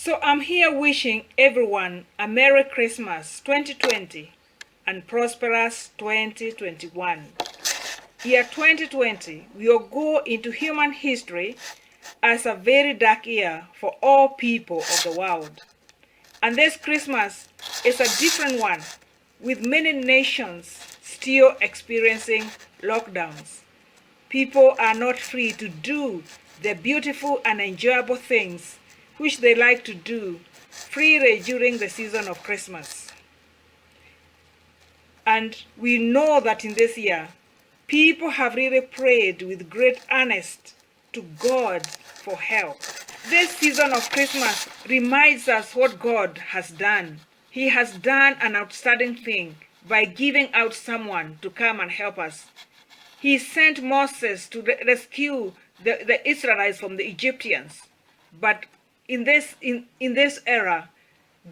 So I'm here wishing everyone a Merry Christmas 2020 and prosperous 2021. Year 2020 will go into human history as a very dark year for all people of the world. And this Christmas is a different one, with many nations still experiencing lockdowns. People are not free to do the beautiful and enjoyable things which they like to do freely during the season of Christmas. And we know that in this year, people have really prayed with great earnest to God for help. This season of Christmas reminds us what God has done. He has done an outstanding thing by giving out someone to come and help us. He sent Moses to rescue the Israelites from the Egyptians. But in this era,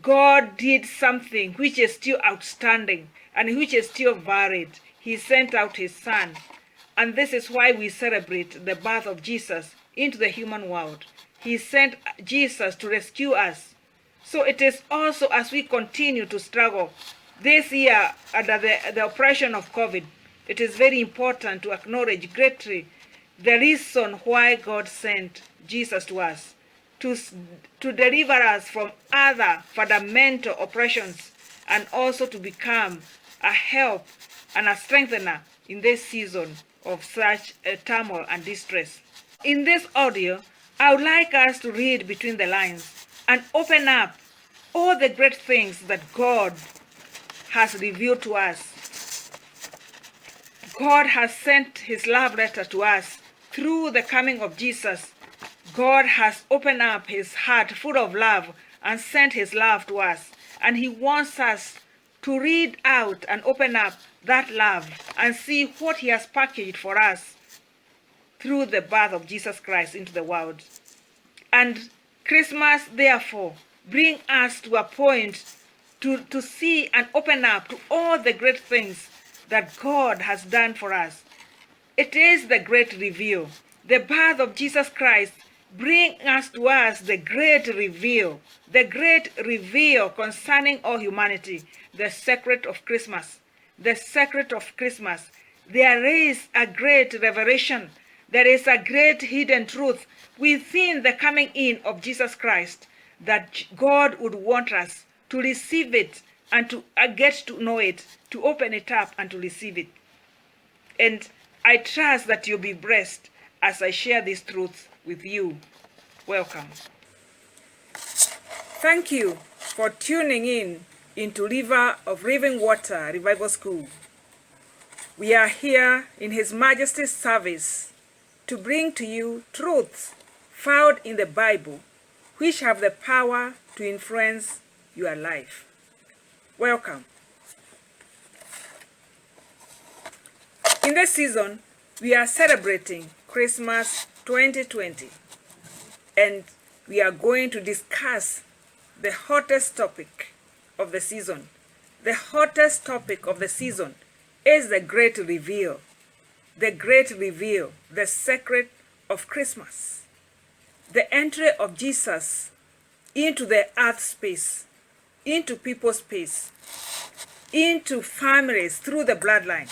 God did something which is still outstanding and which is still varied. He sent out his son. And this is why we celebrate the birth of Jesus into the human world. He sent Jesus to rescue us. So it is also as we continue to struggle this year under the oppression of COVID, it is very important to acknowledge greatly the reason why God sent Jesus to us, to deliver us from other fundamental oppressions and also to become a help and a strengthener in this season of such turmoil and distress. In this audio, I would like us to read between the lines and open up all the great things that God has revealed to us. God has sent his love letter to us through the coming of Jesus. God has opened up his heart full of love and sent his love to us. And he wants us to read out and open up that love and see what he has packaged for us through the birth of Jesus Christ into the world. And Christmas, therefore, brings us to a point to see and open up to all the great things that God has done for us. It is the great reveal. The birth of Jesus Christ brings us the great reveal concerning all humanity, the secret of Christmas. The secret of Christmas. There is a great revelation. There is a great hidden truth within the coming in of Jesus Christ that God would want us to receive it and to get to know it, to open it up and to receive it. And I trust that you'll be blessed as I share these truths with you. Welcome. Thank you for tuning in into River of Living Water Revival School. We are here in His Majesty's service to bring to you truths found in the Bible which have the power to influence your life. Welcome. In this season, we are celebrating Christmas 2020, and we are going to discuss the hottest topic of the season. The hottest topic of the season is the great reveal. The great reveal, the secret of Christmas. The entry of Jesus into the earth space, into people's space, into families through the bloodline,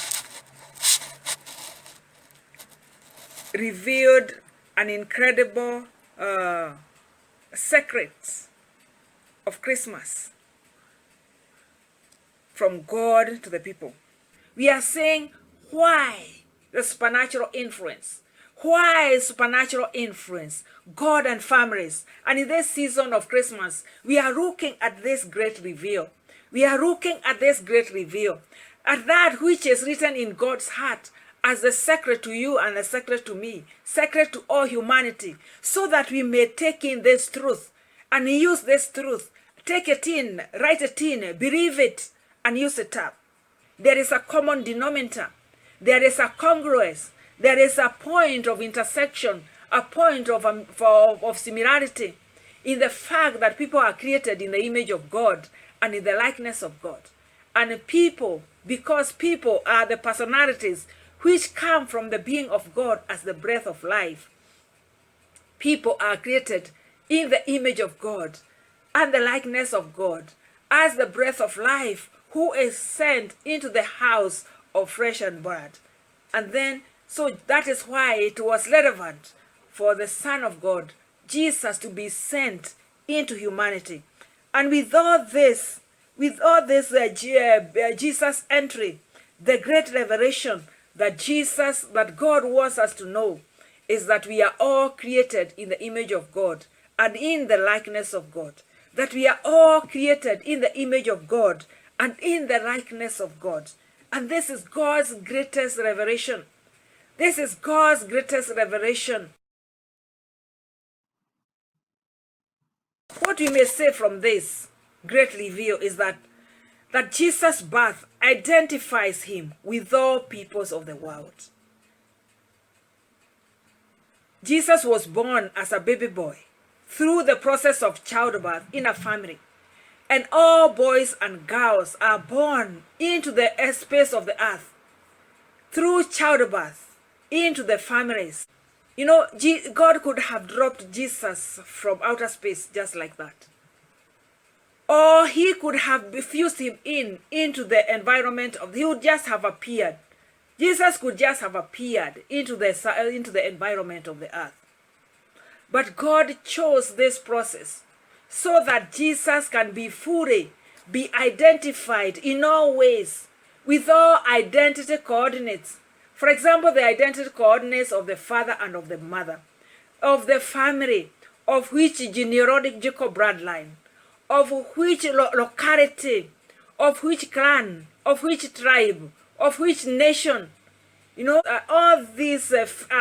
revealed an incredible secret of Christmas from God to the people. We are saying why the supernatural influence. Why supernatural influence? God and families. And in this season of Christmas, we are looking at this great reveal. We are looking at this great reveal. At that which is written in God's heart as the secret to you and the secret to me, secret to all humanity, so that we may take in this truth and use this truth. Take it in, write it in, believe it, and use it up. There is a common denominator. There is a congruence. There is a point of intersection, a point of similarity in the fact that people are created in the image of God and in the likeness of God. And people, because people are the personalities which come from the being of God as the breath of life, people are created in the image of God and the likeness of God, as the breath of life, who is sent into the house of flesh and blood. And then, so that is why it was relevant for the Son of God, Jesus, to be sent into humanity. And with all this Jesus entry, the great revelation that God wants us to know is that we are all created in the image of God and in the likeness of God. That we are all created in the image of God and in the likeness of God. And this is God's greatest revelation. This is God's greatest revelation. What we may say from this great reveal is that Jesus' birth identifies him with all peoples of the world. Jesus was born as a baby boy through the process of childbirth in a family. And all boys and girls are born into the space of the earth through childbirth into the families. You know, God could have dropped Jesus from outer space just like that. Or he could have fused him into the environment he would just have appeared. Jesus could just have appeared into the environment of the earth. But God chose this process so that Jesus can be fully identified in all ways with all identity coordinates. For example, the identity coordinates of the father and of the mother, of the family, of which genealogical bloodline, of which locality, of which clan, of which tribe, of which nation. You know, all these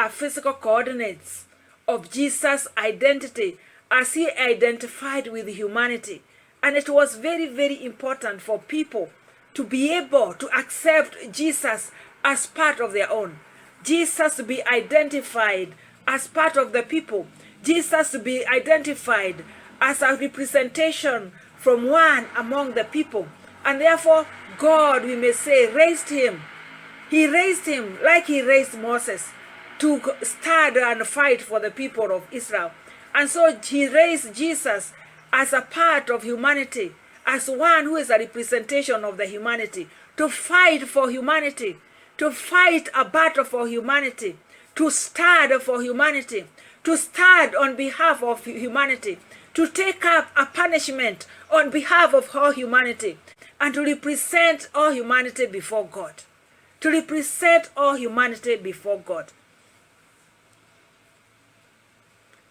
physical coordinates of Jesus' identity as he identified with humanity. And it was very, very important for people to be able to accept Jesus as part of their own. Jesus to be identified as part of the people. Jesus to be identified as a representation from one among the people. And therefore, God, we may say, raised him. He raised him like he raised Moses to stand and fight for the people of Israel. And so he raised Jesus as a part of humanity, as one who is a representation of the humanity, to fight for humanity, to fight a battle for humanity, to stand for humanity, to stand on behalf of humanity, to take up a punishment on behalf of all humanity, and to represent all humanity before God. To represent all humanity before God.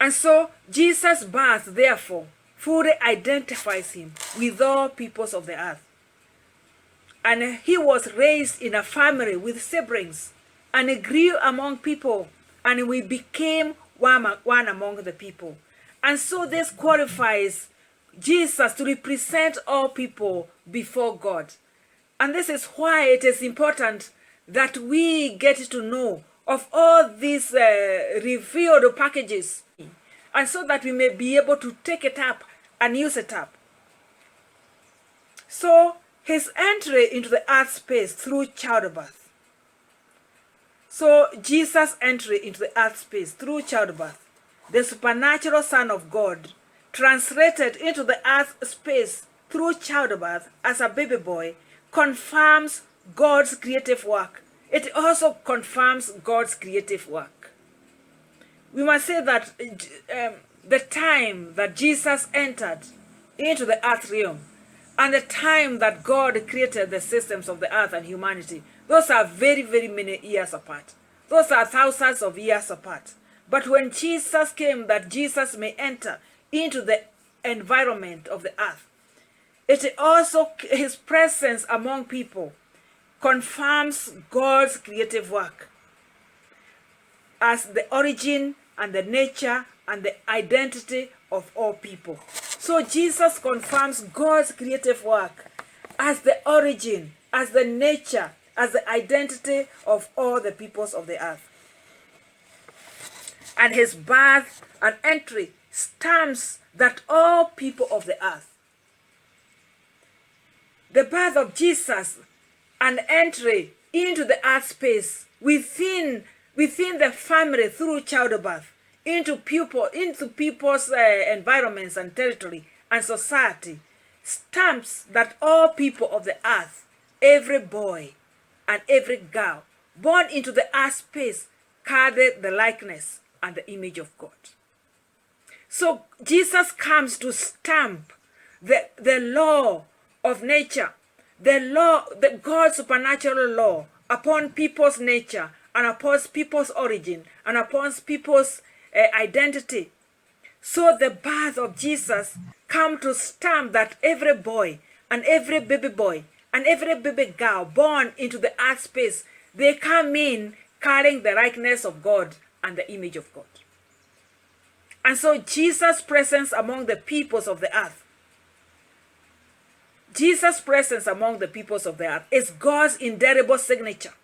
And so Jesus' birth, therefore, fully identifies him with all peoples of the earth. And he was raised in a family with siblings, and he grew among people, and we became one among the people. And so this qualifies Jesus to represent all people before God. And this is why it is important that we get to know of all these revealed packages, and so that we may be able to take it up and use it up. So his entry into the earth space through childbirth. So Jesus' entry into the earth space through childbirth, the supernatural Son of God, translated into the earth space through childbirth as a baby boy, confirms God's creative work. It also confirms God's creative work. We must say that the time that Jesus entered into the earth realm and the time that God created the systems of the earth and humanity, those are very, very many years apart. Those are thousands of years apart. But when Jesus came, that Jesus may enter into the environment of the earth, it also, his presence among people, confirms God's creative work as the origin and the nature and the identity of all people. So Jesus confirms God's creative work as the origin, as the nature, as the identity of all the peoples of the earth. And his birth and entry stamps that all people of the earth. The birth of Jesus and entry into the earth space within the family through childbirth into people's environments and territory and society stamps that all people of the earth, every boy and every girl born into the earth space, carry the likeness and the image of God. So Jesus comes to stamp the law of nature, the God's supernatural law upon people's nature and upon people's origin and upon people's identity. So the birth of Jesus come to stamp that every boy and every baby boy and every baby girl born into the earth space, they come in carrying the likeness of God and the image of God. And so Jesus' presence among the peoples of the earth, Jesus' presence among the peoples of the earth is God's indelible signature.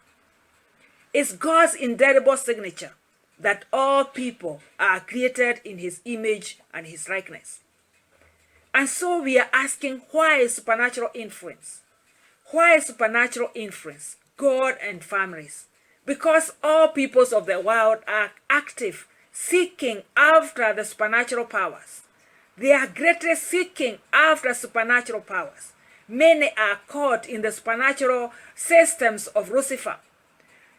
It's God's indelible signature that all people are created in his image and his likeness. And so we are asking, why supernatural influence? Why supernatural influence? God and families. Because all peoples of the world are active, seeking after the supernatural powers. They are greatly seeking after supernatural powers. Many are caught in the supernatural systems of Lucifer,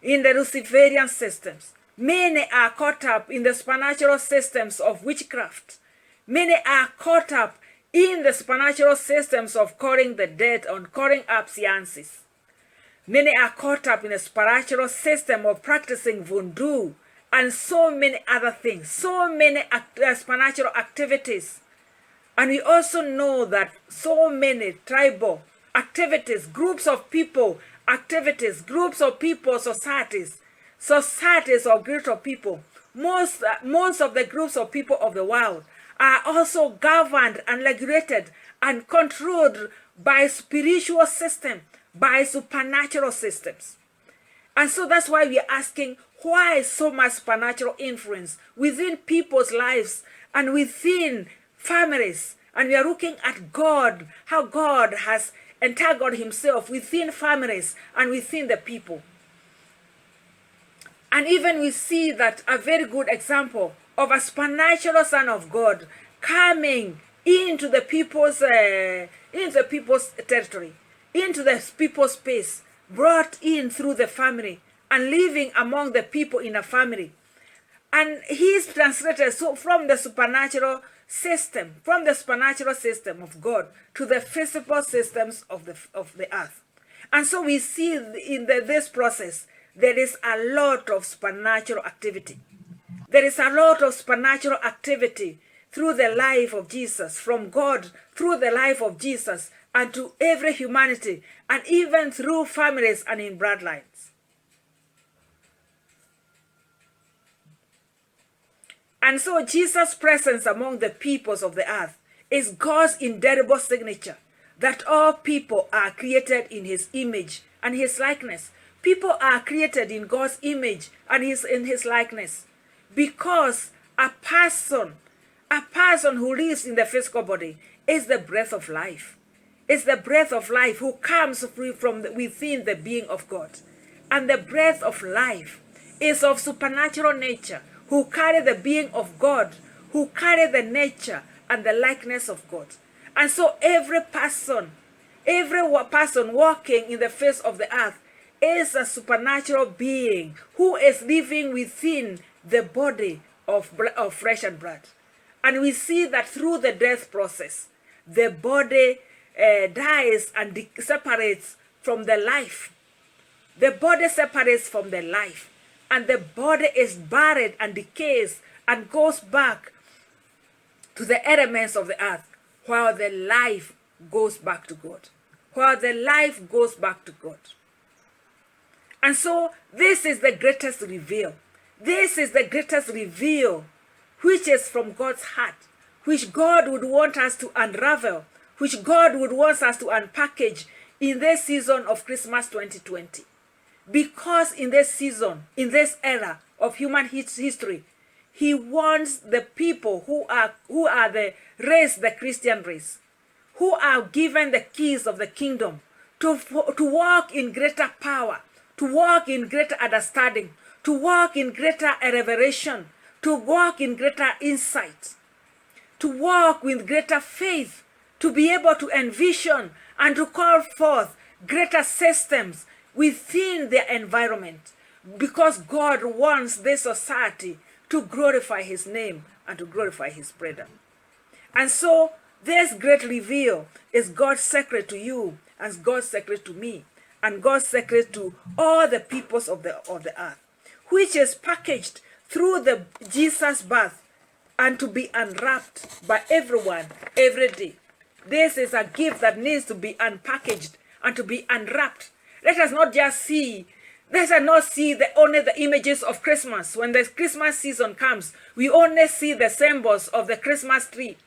in the Luciferian systems. Many are caught up in the supernatural systems of witchcraft. Many are caught up in the supernatural systems of calling the dead and calling up seances. Many are caught up in the supernatural system of practicing voodoo and so many other things, so many supernatural activities. And we also know that so many tribal activities, groups of people, activities, groups of people, societies of groups of people, most of the groups of people of the world are also governed and regulated and controlled by spiritual system, by supernatural systems. And so that's why we are asking, why so much supernatural influence within people's lives and within families? And we are looking at God, how God has entangled himself within families and within the people. And even we see that a very good example of a supernatural Son of God coming into the people's territory, into the people's space, brought in through the family and living among the people in a family. And he is translated so from the supernatural system of God to the physical systems of the earth. And so we see in this process, there is a lot of supernatural activity. There is a lot of supernatural activity through the life of Jesus, from God, through the life of Jesus, and to every humanity, and even through families and in bloodlines. And so Jesus' presence among the peoples of the earth is God's indelible signature that all people are created in his image and his likeness. People are created in God's image and in his likeness because a person who lives in the physical body is the breath of life. It's the breath of life who comes from within the being of God. And the breath of life is of supernatural nature, who carry the being of God, who carry the nature and the likeness of God. And so every person walking in the face of the earth is a supernatural being who is living within the body of flesh and blood. And we see that through the death process, the body dies and separates from the life. The body separates from the life, and the body is buried and decays and goes back to the elements of the earth, while the life goes back to God. While the life goes back to God. And so this is the greatest reveal. This is the greatest reveal, which is from God's heart, which God would want us to unravel, which God would want us to unpackage in this season of Christmas 2020. Because in this season, in this era of human history, he wants the people who are the race, the Christian race, who are given the keys of the kingdom to walk in greater power, to walk in greater understanding, to walk in greater revelation, to walk in greater insight, to walk with greater faith, to be able to envision and to call forth greater systems within their environment, because God wants this society to glorify his name and to glorify his presence. And so this great reveal is God's secret to you and God's secret to me and God's secret to all the peoples of the earth, which is packaged through the Jesus birth and to be unwrapped by everyone every day. This is a gift that needs to be unpackaged and to be unwrapped. Let us not see only the images of Christmas. When the Christmas season comes, we only see the symbols of the Christmas tree.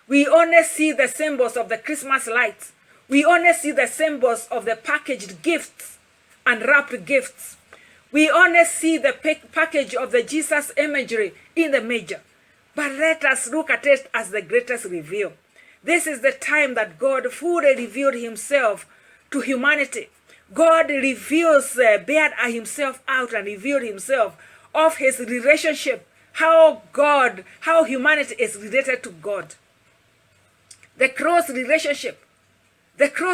We only see the symbols of the Christmas lights. We only see the symbols of the packaged gifts and wrapped gifts. We only see the package of the Jesus imagery in the manger. But let us look at it as the greatest reveal. This is the time that God fully revealed himself to humanity. God reveals, bared himself out and revealed himself of his relationship, how humanity is related to God. The close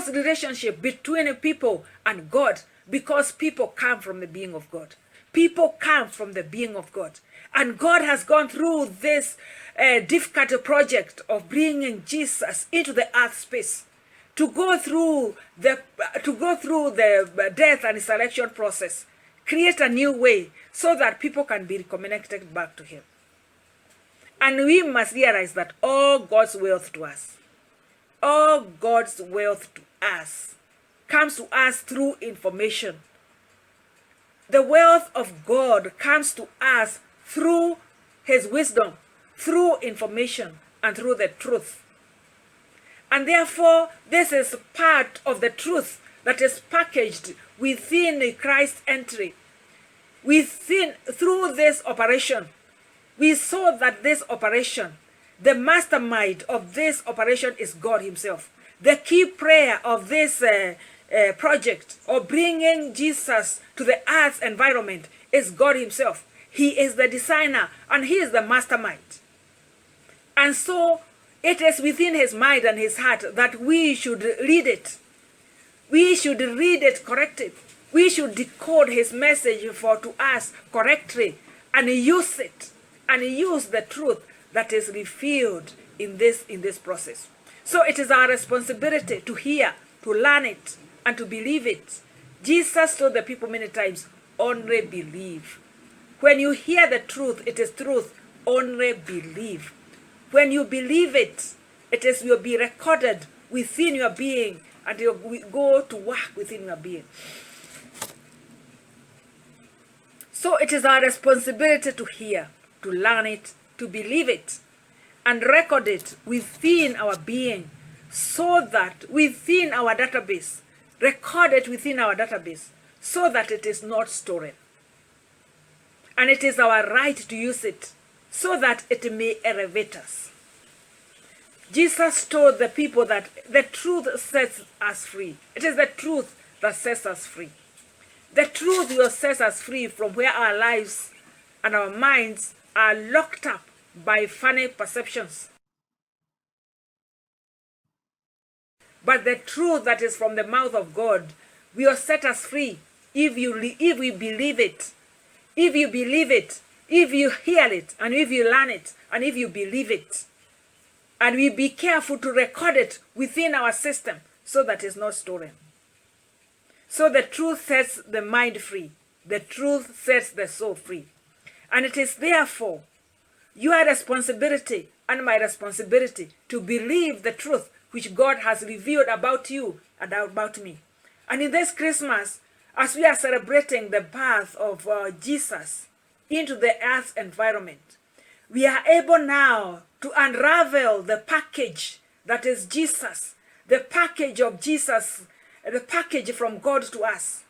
relationship between people and God, because people come from the being of God. People come from the being of God. And God has gone through this difficult project of bringing Jesus into the earth space to go through the death and resurrection process, create a new way so that people can be reconnected back to him. And we must realize that all God's wealth to us comes to us through information. The wealth of God comes to us through his wisdom, through information, and through the truth. And therefore, this is part of the truth that is packaged within Christ's entry. Through this operation, we saw that this operation, the mastermind of this operation is God himself. The key player of this project of bringing Jesus to the earth's environment is God himself. He is the designer and he is the mastermind. And so it is within his mind and his heart that we should read it. We should read it correctly. We should decode his message to us correctly and use it and use the truth that is revealed in this process. So it is our responsibility to hear, to learn it, and to believe it. Jesus told the people many times, only believe. When you hear the truth, it is truth, only believe. When you believe it, it will be recorded within your being and it will go to work within your being. So it is our responsibility to hear, to learn it, to believe it, and record it within our being, so that within our database, record it within our database, so that it is not stolen. And it is our right to use it, so that it may elevate us. Jesus told the people that the truth sets us free. It is the truth that sets us free. The truth will set us free from where our lives and our minds are locked up by funny perceptions. But the truth that is from the mouth of God will set us free if we believe it. If you believe it, if you hear it, and if you learn it, and if you believe it. And we be careful to record it within our system so that it's not stolen. So the truth sets the mind free. The truth sets the soul free. And it is therefore your responsibility and my responsibility to believe the truth which God has revealed about you and about me. And in this Christmas, as we are celebrating the birth of Jesus into the earth's environment, we are able now to unravel the package that is Jesus, the package of Jesus, the package from God to us.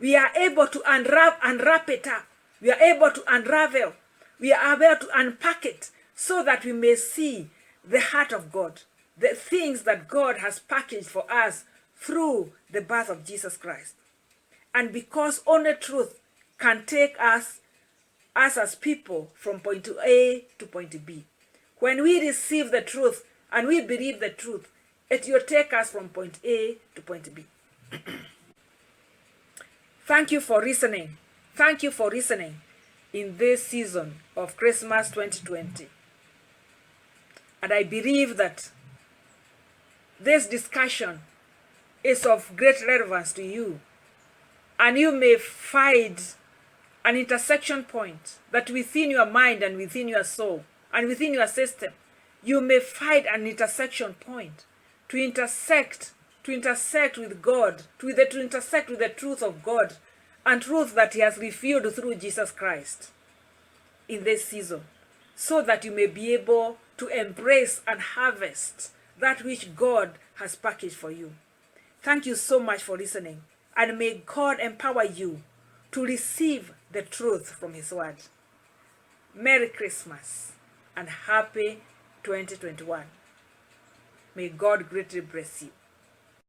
We are able to unwrap it up. We are able to unravel. We are able to unpack it so that we may see the heart of God, the things that God has packaged for us through the birth of Jesus Christ. And because only truth can take us as people from point A to point B. When we receive the truth and we believe the truth, it will take us from point A to point B. Thank you for listening. Thank you for listening in this season of Christmas 2020. And I believe that this discussion is of great relevance to you. And you may find an intersection point that within your mind and within your soul and within your system, you may find an intersection point to intersect with God, to intersect with the truth of God and truth that He has revealed through Jesus Christ in this season, so that you may be able to embrace and harvest that which God has packaged for you. Thank you so much for listening, and may God empower you to receive the truth from His word. Merry Christmas and happy 2021. May God greatly bless you.